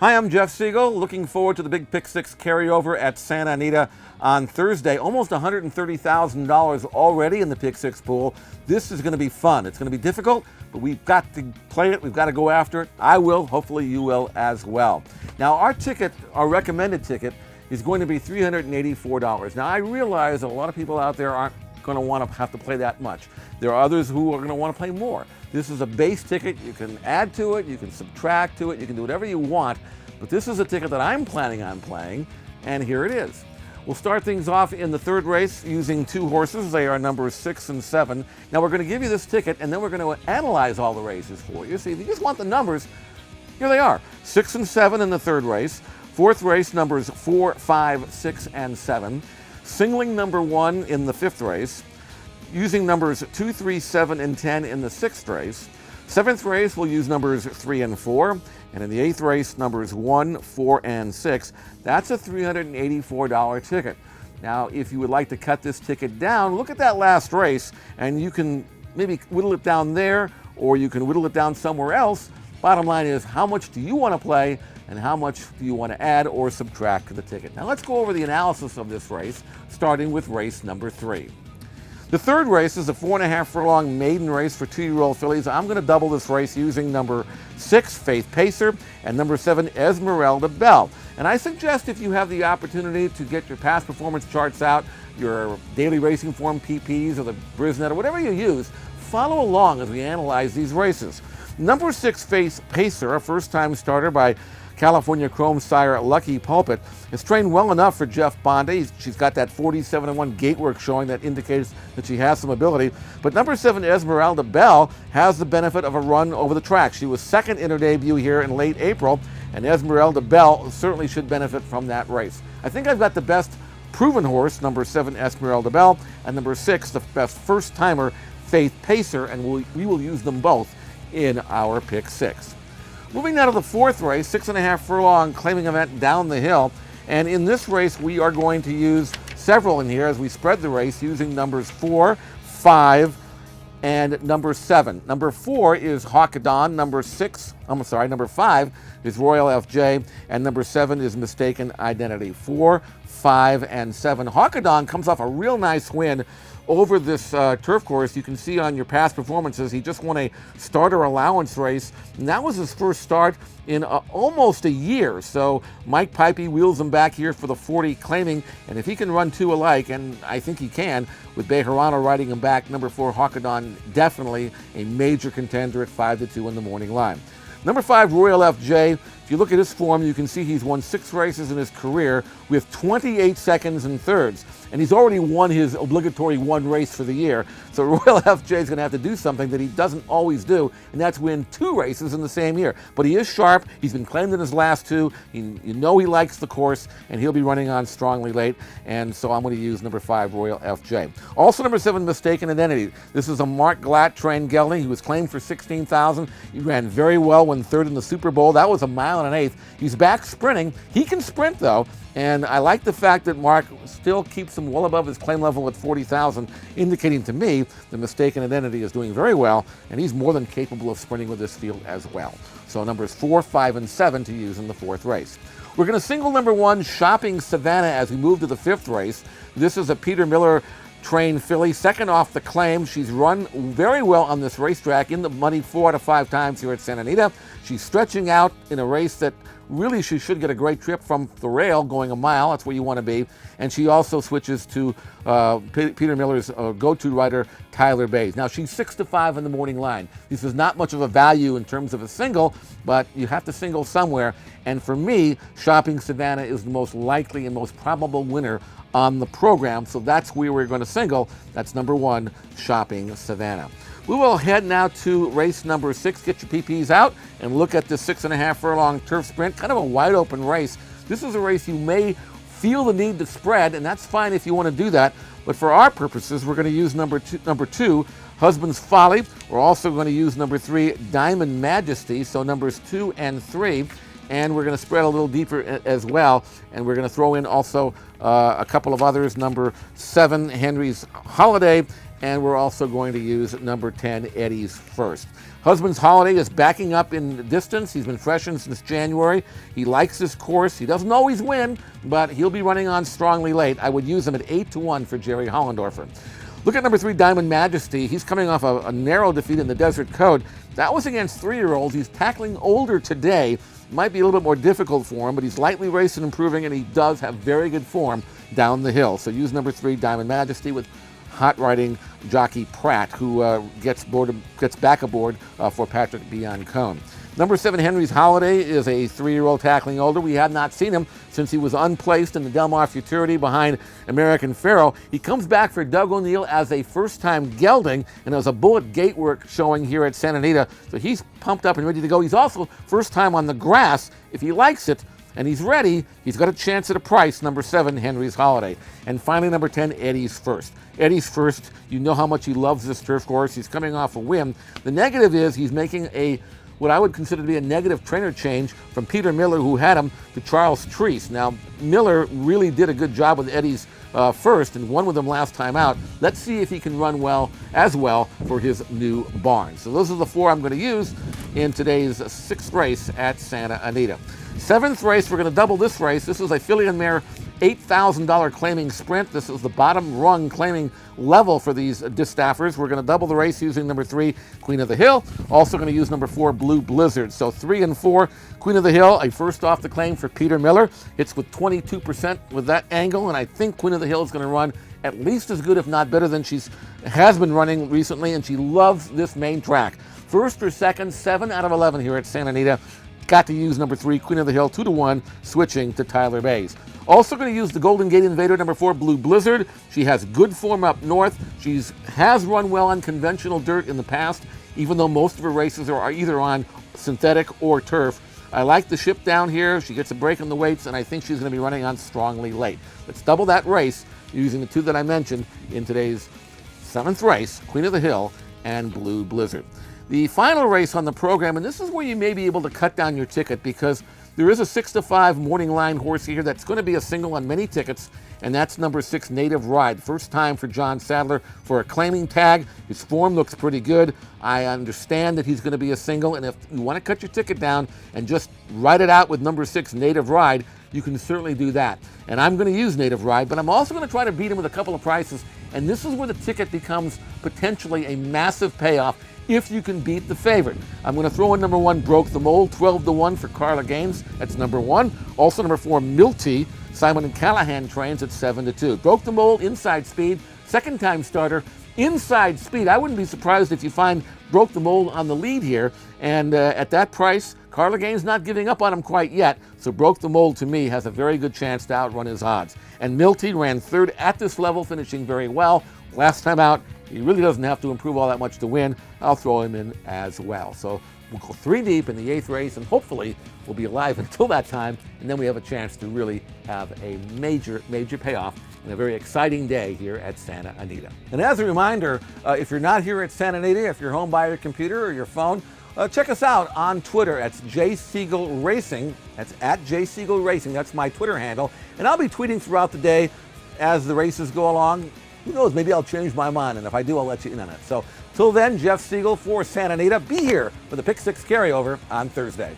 Hi, I'm Jeff Siegel. Looking forward to the big Pick 6 carryover at Santa Anita on Thursday. Almost $130,000 already in the Pick 6 pool. This is going to be fun. It's going to be difficult, but we've got to play it. We've got to go after it. I will. Hopefully you will as well. Now, our ticket, our recommended ticket, is going to be $384. Now, I realize that a lot of people out there aren't going to want to have to play that much. There are others who are going to want to play more. This is a base ticket. You can add to it, you can subtract to it, you can do whatever you want, but this is a ticket that I'm planning on playing, and here it is. We'll start things off in the third race using two horses. They are numbers 6 and 7. Now we're going to give you this ticket, and then we're going to analyze all the races for you. See, if you just want the numbers, here they are. 6 and 7 in the third race. Fourth race, numbers 4, 5, 6, and 7. Singling number 1 in the fifth race. Using numbers 2, 3, 7, and 10 in the sixth race. Seventh race, we'll use numbers 3 and 4. And in the eighth race, numbers 1, 4, and 6. That's a $384 ticket. Now, if you would like to cut this ticket down, look at that last race, and you can maybe whittle it down there, or you can whittle it down somewhere else. Bottom line is, how much do you want to play, and how much do you want to add or subtract to the ticket? Now, let's go over the analysis of this race, starting with race number 3. The third race is a 4.5 furlong maiden race for 2-year-old fillies. I'm going to double this race using number 6, Faith Pacer, and number 7, Esmeralda Belle. And I suggest if you have the opportunity to get your past performance charts out, your daily racing form PPs or the Brisnet or whatever you use, follow along as we analyze these races. Number 6, Faith Pacer, a first-time starter by California Chrome sire Lucky Pulpit, is trained well enough for Jeff Bondi. She's got that 47-1 gate work showing that indicates that she has some ability. But number 7, Esmeralda Belle, has the benefit of a run over the track. She was second in her debut here in late April, and Esmeralda Belle certainly should benefit from that race. I think I've got the best proven horse, number 7, Esmeralda Belle, and number 6, the best first-timer, Faith Pacer, and we will use them both in our Pick 6. Moving now to the fourth race, 6.5 furlong claiming event down the hill. And in this race, we are going to use several in here as we spread the race using numbers 4, 5, and number 7. Number 4 is Hawkadon. Number 5 is Royal FJ. And number 7 is Mistaken Identity. 4, 5, and 7. Hawkadon comes off a real nice win over this turf course. You can see on your past performances, he just won a starter allowance race, and that was his first start in almost a year. So Mike Pipey wheels him back here for the 40 claiming, and if he can run two alike, and I think he can, with Bejarano riding him back, number 4, Hawkadon, definitely a major contender at 5-2 in the morning line. Number 5, Royal FJ. If you look at his form, you can see he's won 6 races in his career with 28 seconds and thirds. And he's already won his obligatory one race for the year. So Royal FJ is going to have to do something that he doesn't always do, and that's win 2 races in the same year. But he is sharp. He's been claimed in his last 2. You know he likes the course, and he'll be running on strongly late. And so I'm going to use number 5, Royal FJ. Also number 7, Mistaken Identity. This is a Mark Glatt trained gelding. He was claimed for $16,000. He ran very well when third in the Super Bowl. That was a 1.125 miles. He's back sprinting. He can sprint though. And I like the fact that Mark still keeps him well above his claim level at 40,000, indicating to me the Mistaken Identity is doing very well, and he's more than capable of sprinting with this field as well. So numbers 4, 5, and 7 to use in the fourth race. We're going to single number 1, Shopping Savannah, as we move to the fifth race. This is a Peter Miller trained filly, second off the claim. She's run very well on this racetrack in the money 4 out of 5 times here at Santa Anita. She's stretching out in a race that really she should get a great trip from the rail going a mile. That's where you want to be. And she also switches to Peter Miller's go-to rider, Tyler Bays. Now she's 6-5 in the morning line. This is not much of a value in terms of a single, but you have to single somewhere. And for me, Shopping Savannah is the most likely and most probable winner on the program. So that's where we're going to single. That's number 1, Shopping Savannah. We will head now to race number 6. Get your PPs out and look at this 6.5 furlong turf sprint. Kind of a wide open race. This is a race you may feel the need to spread, and that's fine if you want to do that. But for our purposes, we're going to use number 2, Husband's Folly. We're also going to use number 3, Diamond Majesty. So numbers 2 and 3. And we're going to spread a little deeper as well. And we're going to throw in also a couple of others. Number 7, Henry's Holiday. and we're also going to use number 10, Eddie's First. Husband's Holiday is backing up in distance. He's been freshened since January. He likes this course. He doesn't always win, but he'll be running on strongly late. I would use him at 8-1 for Jerry Hollendorfer. Look at number 3, Diamond Majesty. He's coming off a narrow defeat in the Desert Code. That was against 3-year-olds. He's tackling older today. Might be a little bit more difficult for him, but he's lightly raced and improving, and he does have very good form down the hill. So use number 3, Diamond Majesty, with hot riding jockey Pratt, who gets back aboard for Patrick Biancone. Number 7, Henry's Holiday, is a 3-year-old tackling older. We have not seen him since he was unplaced in the Del Mar Futurity behind American Pharaoh. He comes back for Doug O'Neill as a first-time gelding, and there's a bullet gate work showing here at Santa Anita. So he's pumped up and ready to go. He's also first time on the grass. If he likes it and he's ready, he's got a chance at a price, number 7, Henry's Holiday. And finally, number 10, Eddie's First. Eddie's First, you know how much he loves this turf course. He's coming off a win. The negative is he's making what I would consider to be a negative trainer change from Peter Miller, who had him, to Charles Treese. Now, Miller really did a good job with Eddie's First and won with him last time out. Let's see if he can run as well for his new barn. So those are the 4 I'm going to use in today's 6th race at Santa Anita. 7th race, we're going to double this race. This is a filly and mare $8,000 claiming sprint. This is the bottom rung claiming level for these distaffers. We're going to double the race using number 3, Queen of the Hill. Also going to use number 4, Blue Blizzard. So 3 and 4, Queen of the Hill, a first off the claim for Peter Miller. It's with 22% with that angle, and I think Queen of the Hill is going to run at least as good, if not better, than she has been running recently, and she loves this main track. First or second, 7 out of 11 here at Santa Anita. Got to use number 3, Queen of the Hill, 2-1, switching to Tyler Bays. Also going to use the Golden Gate Invader, number 4, Blue Blizzard. She has good form up north. She has run well on conventional dirt in the past, even though most of her races are either on synthetic or turf. I like the ship down here. She gets a break on the weights, and I think she's going to be running on strongly late. Let's double that race using the 2 that I mentioned in today's 7th race, Queen of the Hill and Blue Blizzard. The final race on the program, and this is where you may be able to cut down your ticket, because there is a 6-5 morning line horse here that's going to be a single on many tickets, and that's number 6, Native Ride. First time for John Sadler for a claiming tag. His form looks pretty good. I understand that he's going to be a single, and if you want to cut your ticket down and just ride it out with number 6, Native Ride, you can certainly do that. And I'm going to use Native Ride, but I'm also going to try to beat him with a couple of prices, and this is where the ticket becomes potentially a massive payoff if you can beat the favorite. I'm going to throw in number 1, Broke the Mold, 12-1 for Carla Gaines. That's number 1. Also number 4, Milty, Simon and Callahan trains at 7-2. Broke the Mold, inside speed, second time starter, inside speed. I wouldn't be surprised if you find Broke the Mold on the lead here, and at that price, Carla Gaines not giving up on him quite yet, so Broke the Mold to me has a very good chance to outrun his odds. And Milty ran 3rd at this level, finishing very well. Last time out, he really doesn't have to improve all that much to win. I'll throw him in as well. So we'll go 3 deep in the 8th race, and hopefully we'll be alive until that time, and then we have a chance to really have a major, major payoff and a very exciting day here at Santa Anita. And as a reminder, if you're not here at Santa Anita, if you're home by your computer or your phone, check us out on Twitter. That's J Siegel Racing. That's at J Siegel Racing. That's my Twitter handle. And I'll be tweeting throughout the day as the races go along. Who knows, maybe I'll change my mind, and if I do, I'll let you in on it. So till then, Jeff Siegel for Santa Anita. Be here for the Pick 6 Carryover on Thursday.